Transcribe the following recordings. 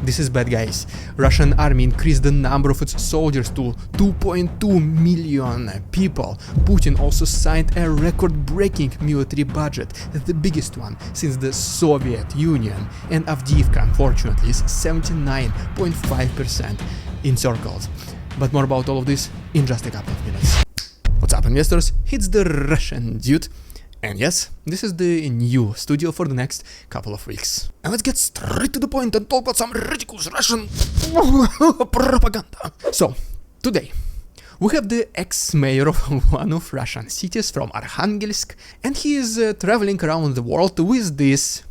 this is bad, guys. Russian army increased the number of its soldiers to 2.2 million people. Putin also signed a record-breaking military budget, the biggest one since the Soviet Union, and Avdiivka, unfortunately, is 79.5% encircled. But more about all of this in just a couple of minutes. What's up, investors? It's the Russian dude. And yes, this is the new studio for the next couple of weeks. And let's get straight to the point and talk about some ridiculous Russian propaganda. So, today, we have the ex-mayor of one of Russian cities from Arkhangelsk, and he is traveling around the world with this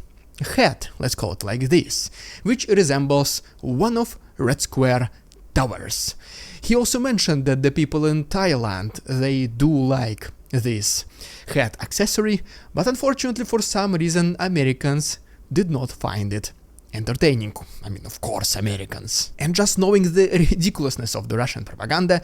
hat, let's call it like this, which resembles one of Red Square towers. He also mentioned that the people in Thailand, they do like this hat accessory, but unfortunately for some reason Americans did not find it entertaining. I mean, of course, Americans. And just knowing the ridiculousness of the Russian propaganda,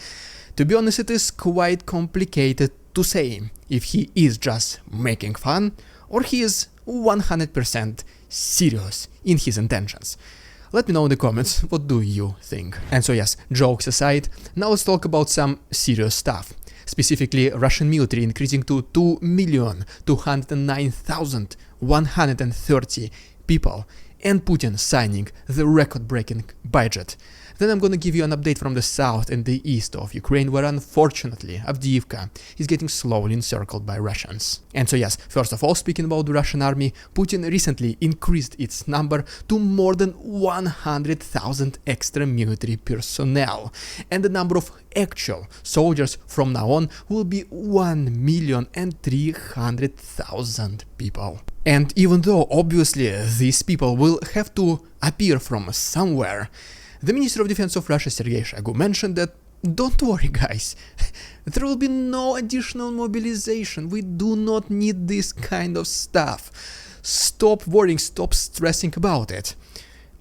to be honest, it is quite complicated to say if he is just making fun or he is 100% serious in his intentions. Let me know in the comments, what do you think? And so yes, jokes aside, now let's talk about some serious stuff. Specifically, Russian military increasing to 2,209,130 people, and Putin signing the record-breaking budget. Then I'm gonna give you an update from the south and the east of Ukraine, where unfortunately Avdiivka is getting slowly encircled by Russians. And so yes, first of all, speaking about the Russian army, Putin recently increased its number to more than 100,000 extra military personnel, and the number of actual soldiers from now on will be 1,300,000 people. And even though obviously these people will have to appear from somewhere, the Minister of Defense of Russia, Sergei Shoigu, mentioned that don't worry, guys, there will be no additional mobilization. We do not need this kind of stuff. Stop worrying, stop stressing about it.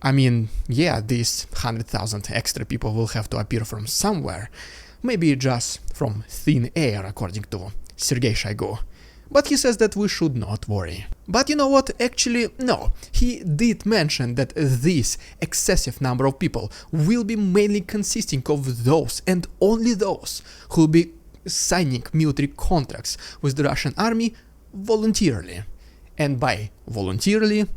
I mean, yeah, these 100,000 extra people will have to appear from somewhere, maybe just from thin air, according to Sergei Shoigu. But he says that we should not worry. But you know what? Actually, no. He did mention that this excessive number of people will be mainly consisting of those and only those who will be signing military contracts with the Russian army voluntarily. And by voluntarily,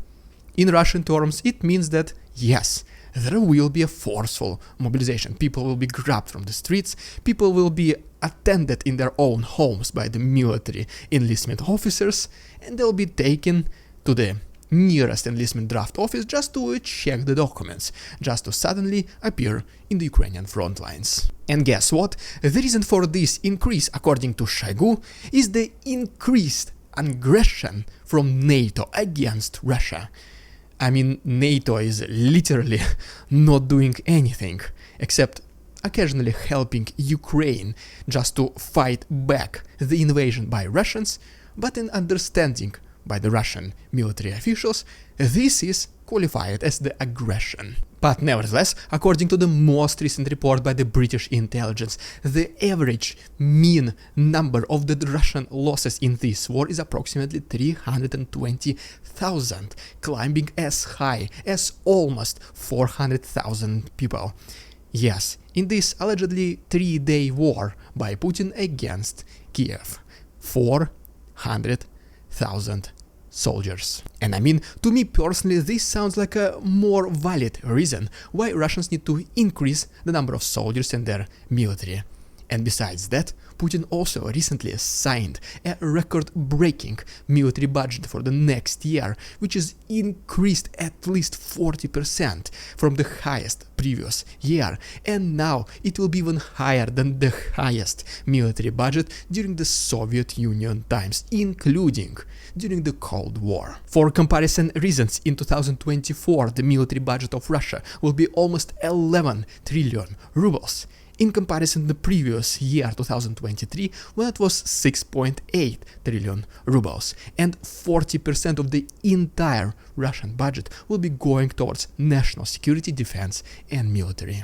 in Russian terms, it means that yes, there will be a forceful mobilization. People will be grabbed from the streets, people will be attended in their own homes by the military enlistment officers, and they'll be taken to the nearest enlistment draft office just to check the documents, just to suddenly appear in the Ukrainian front lines. And guess what? The reason for this increase, according to Shoigu, is the increased aggression from NATO against Russia. I mean, NATO is literally not doing anything except occasionally helping Ukraine just to fight back the invasion by Russians, but in understanding by the Russian military officials, this is qualified as the aggression. But nevertheless, according to the most recent report by the British intelligence, the average mean number of the Russian losses in this war is approximately 320,000, climbing as high as almost 400,000 people. Yes, in this allegedly 3-day war by Putin against Kiev, 400,000 soldiers. And I mean, to me personally, this sounds like a more valid reason why Russians need to increase the number of soldiers and their military. And besides that, Putin also recently signed a record-breaking military budget for the next year, which is increased at least 40% from the highest previous year, and now it will be even higher than the highest military budget during the Soviet Union times, including during the Cold War. For comparison reasons, in 2024 the military budget of Russia will be almost 11 trillion rubles. In comparison to the previous year, 2023, when it was 6.8 trillion rubles, and 40% of the entire Russian budget will be going towards national security, defense and military.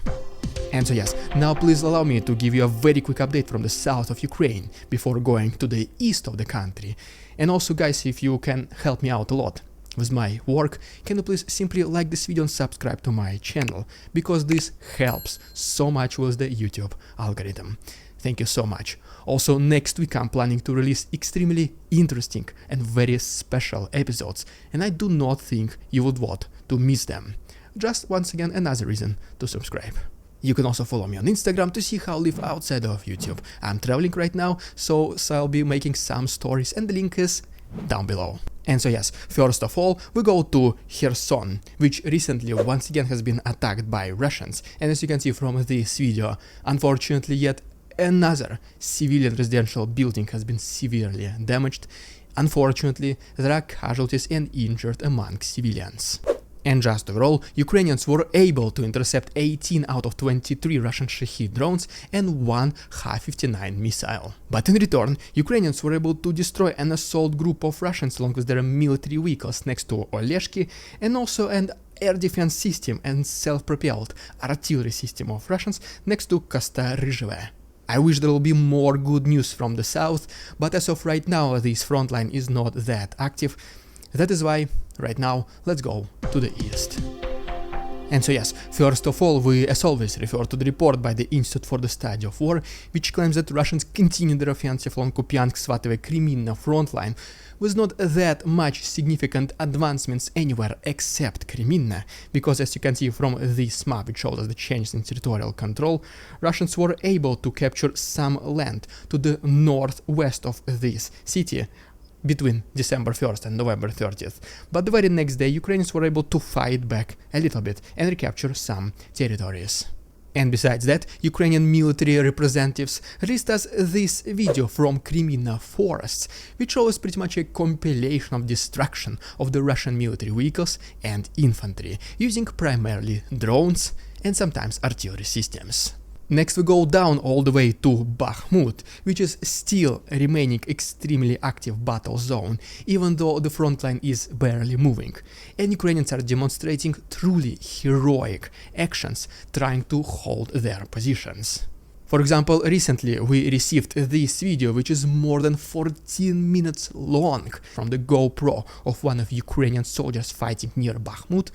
And so yes, now please allow me to give you a very quick update from the south of Ukraine before going to the east of the country. And also guys, if you can help me out a lot, with my work, can you please simply like this video and subscribe to my channel, because this helps so much with the YouTube algorithm. Thank you so much. Also, next week I'm planning to release extremely interesting and very special episodes, and I do not think you would want to miss them. Just once again another reason to subscribe. You can also follow me on Instagram to see how I live outside of YouTube. I'm traveling right now, so I'll be making some stories, and the link is down below. And so yes, first of all, we go to Kherson, which recently once again has been attacked by Russians. And as you can see from this video, unfortunately yet another civilian residential building has been severely damaged. Unfortunately, there are casualties and injured among civilians. And just overall, Ukrainians were able to intercept 18 out of 23 Russian Shahed drones and one Ha-59 missile. But in return, Ukrainians were able to destroy an assault group of Russians along with their military vehicles next to Oleshky, and also an air defense system and self-propelled artillery system of Russians next to Kosta-Ryzheve. I wish there will be more good news from the south, but as of right now, this front line is not that active. That is why, right now, let's go to the east. And so yes, first of all, we as always refer to the report by the Institute for the Study of War, which claims that Russians continue their offensive along Kupiansk-Svatove-Kreminna front line, with not that much significant advancements anywhere except Kreminna, because as you can see from this map, it shows us the changes in territorial control. Russians were able to capture some land to the northwest of this city between December 1st and November 30th, but the very next day Ukrainians were able to fight back a little bit and recapture some territories. And besides that, Ukrainian military representatives released us this video from Kreminna forests, which shows pretty much a compilation of destruction of the Russian military vehicles and infantry, using primarily drones and sometimes artillery systems. Next we go down all the way to Bakhmut, which is still a remaining extremely active battle zone, even though the front line is barely moving, and Ukrainians are demonstrating truly heroic actions trying to hold their positions. For example, recently we received this video, which is more than 14 minutes long, from the GoPro of one of Ukrainian soldiers fighting near Bakhmut.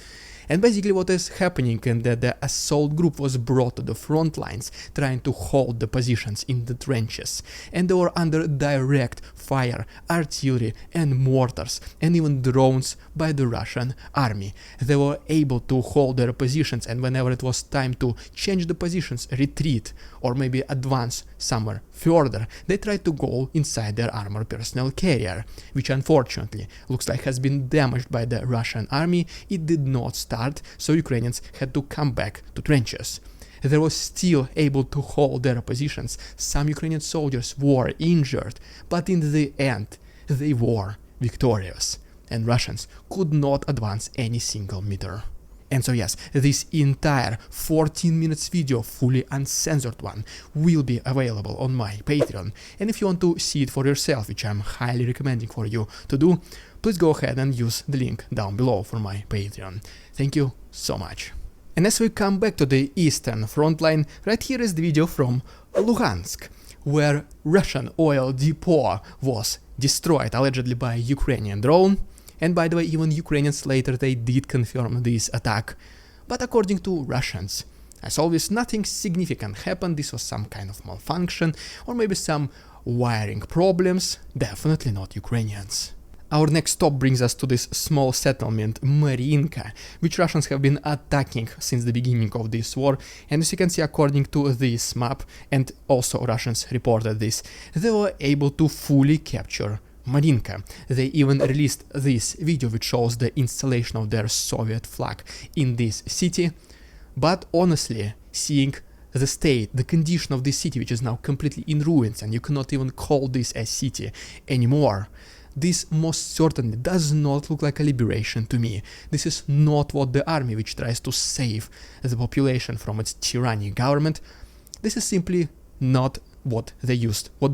And basically what is happening is that the assault group was brought to the front lines, trying to hold the positions in the trenches, and they were under direct fire, artillery and mortars, and even drones by the Russian army. They were able to hold their positions, and whenever it was time to change the positions, retreat, or maybe advance somewhere further, they tried to go inside their armored personnel carrier, which unfortunately looks like has been damaged by the Russian army. It did not start, so Ukrainians had to come back to trenches. They were still able to hold their positions. Some Ukrainian soldiers were injured, but in the end they were victorious, and Russians could not advance any single meter. And so yes, this entire 14 minutes video, fully uncensored one, will be available on my Patreon, and if you want to see it for yourself, which I'm highly recommending for you to do, please go ahead and use the link down below for my Patreon. Thank you so much. And as we come back to the eastern front line, right here is the video from Luhansk, where Russian oil depot was destroyed allegedly by a Ukrainian drone. And by the way, even Ukrainians later, they did confirm this attack. But according to Russians, as always, nothing significant happened. This was some kind of malfunction, or maybe some wiring problems. Definitely not Ukrainians. Our next stop brings us to this small settlement, Marinka, which Russians have been attacking since the beginning of this war. And as you can see, according to this map, and also Russians reported this, they were able to fully capture Marinka. They even released this video which shows the installation of their Soviet flag in this city. But honestly, seeing the state, the condition of this city, which is now completely in ruins, and you cannot even call this a city anymore, this most certainly does not look like a liberation to me. This is not what the army, which tries to save the population from its tyrannic government, this is simply not what they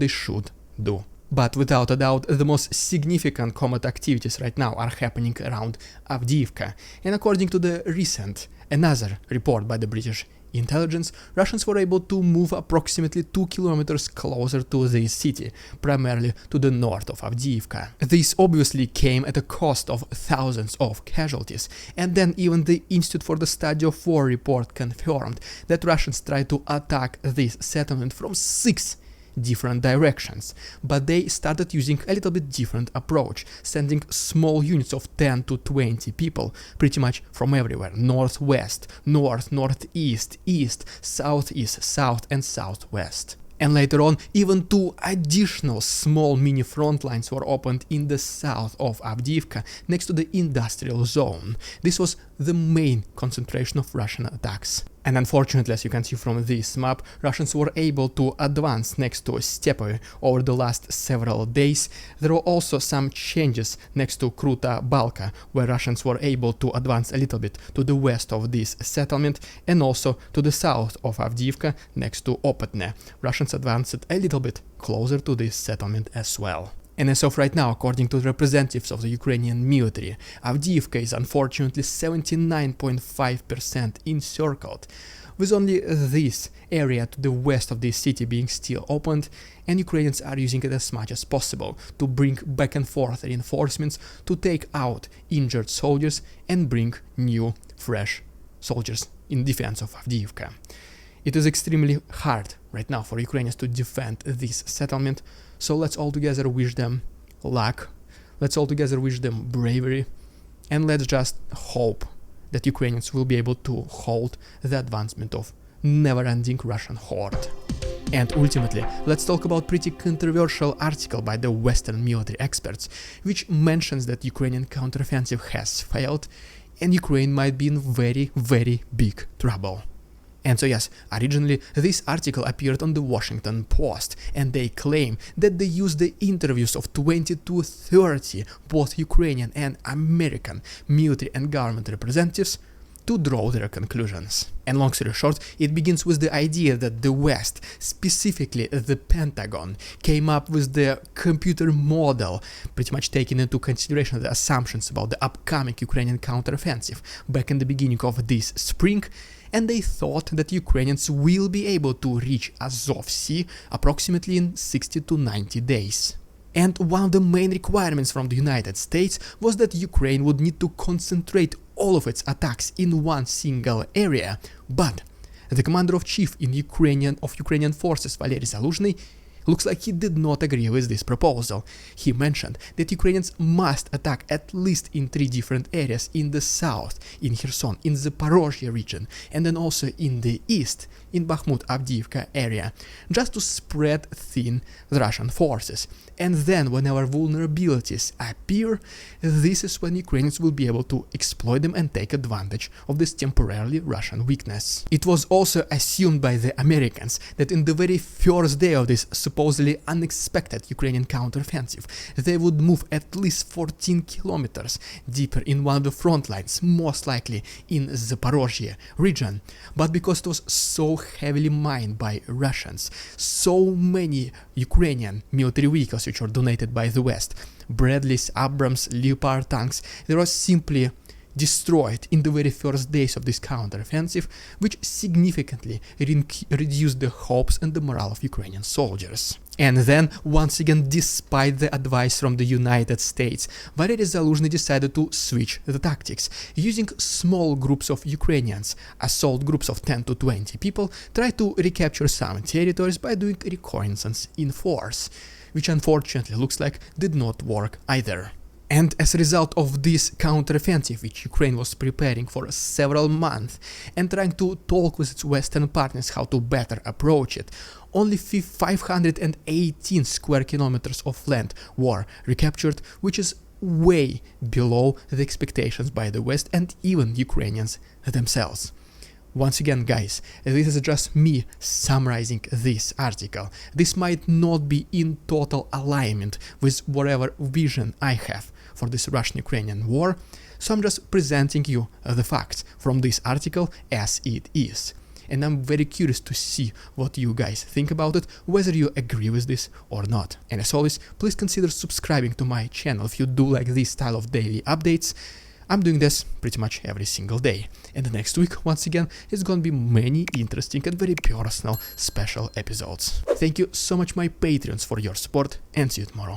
should do. But without a doubt, the most significant combat activities right now are happening around Avdiivka, and according to the recent another report by the British intelligence, Russians were able to move approximately 2 kilometers closer to the city, primarily to the north of Avdiivka. This obviously came at a cost of thousands of casualties, and then even the Institute for the Study of War report confirmed that Russians tried to attack this settlement from 6 different directions, but they started using a little bit different approach, sending small units of 10 to 20 people pretty much from everywhere: northwest, north, northeast, east, southeast, south and southwest. And later on, even 2 additional small mini front lines were opened in the south of Avdiivka, next to the industrial zone. This was the main concentration of Russian attacks. And unfortunately, as you can see from this map, Russians were able to advance next to Stepoy over the last several days. There were also some changes next to Kruta Balka, where Russians were able to advance a little bit to the west of this settlement, and also to the south of Avdiivka next to Opetne. Russians advanced a little bit closer to this settlement as well. And as of right now, according to the representatives of the Ukrainian military, Avdiivka is unfortunately 79.5% encircled, with only this area to the west of this city being still opened, and Ukrainians are using it as much as possible to bring back and forth reinforcements to take out injured soldiers and bring new, fresh soldiers in defense of Avdiivka. It is extremely hard right now for Ukrainians to defend this settlement, so let's all together wish them luck, let's all together wish them bravery, and let's just hope that Ukrainians will be able to hold the advancement of never-ending Russian horde. And ultimately, let's talk about pretty controversial article by the Western military experts, which mentions that Ukrainian counteroffensive has failed, and Ukraine might be in very, very big trouble. And so yes, originally this article appeared on the Washington Post, and they claim that they used the interviews of 20 to 30 both Ukrainian and American military and government representatives to draw their conclusions. And long story short, it begins with the idea that the West, specifically the Pentagon, came up with the computer model, pretty much taking into consideration the assumptions about the upcoming Ukrainian counteroffensive back in the beginning of this spring, and they thought that Ukrainians will be able to reach Azov Sea approximately in 60 to 90 days. And one of the main requirements from the United States was that Ukraine would need to concentrate all of its attacks in one single area, but the commander-in-chief of Ukrainian forces, Valery Zaluzhny, looks like he did not agree with this proposal. He mentioned that Ukrainians must attack at least in 3 different areas in the south, in Kherson, in the Zaporozhye region, and then also in the east, in Bakhmut-Avdiivka area, just to spread thin the Russian forces. And then whenever vulnerabilities appear, this is when Ukrainians will be able to exploit them and take advantage of this temporarily Russian weakness. It was also assumed by the Americans that in the very first day of this supposedly unexpected Ukrainian counteroffensive, they would move at least 14 kilometers deeper in one of the front lines, most likely in the Zaporozhye region. But because it was so heavily mined by Russians, so many Ukrainian military vehicles which were donated by the West, Bradleys, Abrams, Leopard tanks, they were simply destroyed in the very first days of this counteroffensive, which significantly reduced the hopes and the morale of Ukrainian soldiers. And then, once again, despite the advice from the United States, Valery Zaluzhny decided to switch the tactics. Using small groups of Ukrainians, assault groups of 10 to 20 people, tried to recapture some territories by doing reconnaissance in force, which unfortunately looks like did not work either. And as a result of this counteroffensive, which Ukraine was preparing for several months and trying to talk with its Western partners how to better approach it, only 518 square kilometers of land were recaptured, which is way below the expectations by the West and even Ukrainians themselves. Once again, guys, this is just me summarizing this article. This might not be in total alignment with whatever vision I have for this Russian-Ukrainian war, so I'm just presenting you the facts from this article as it is. And I'm very curious to see what you guys think about it, whether you agree with this or not. And as always, please consider subscribing to my channel if you do like this style of daily updates. I'm doing this pretty much every single day. And the next week, once again, it's gonna be many interesting and very personal special episodes. Thank you so much, my Patreons, for your support, and see you tomorrow.